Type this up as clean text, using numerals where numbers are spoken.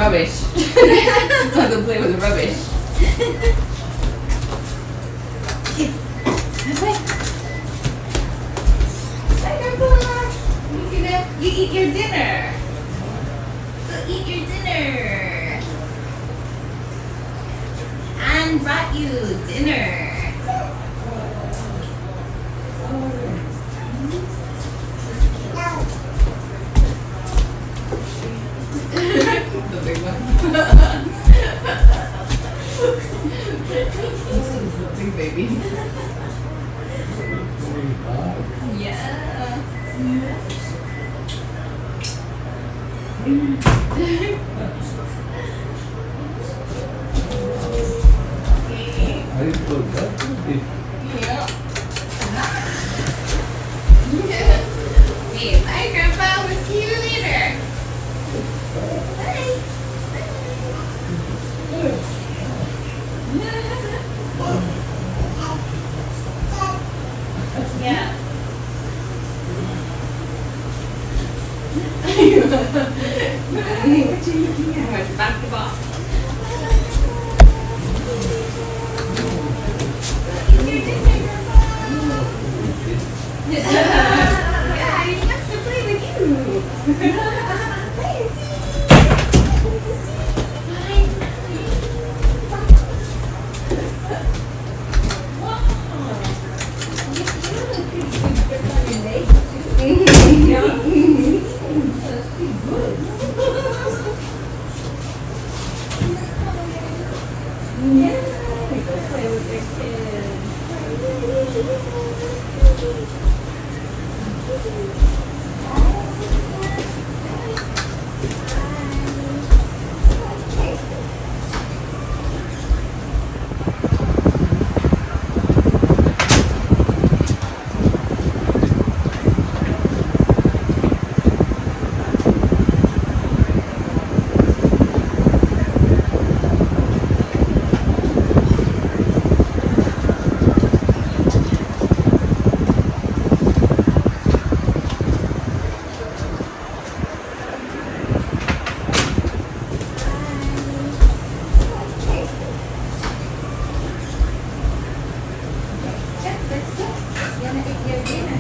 rubbish. It's not gonna play with the rubbish. You eat your dinner. Go eat your dinner. Anne brought you dinner. The big one. This is the big baby. Yeah. I didn't put that. Yeah. Hey, bye, Grandpa. We'll see you later. Bye. Yeah. What are you looking at? Where's the basketball? Yeah, he wants to play with you. Let's go. You wanna eat your dinner?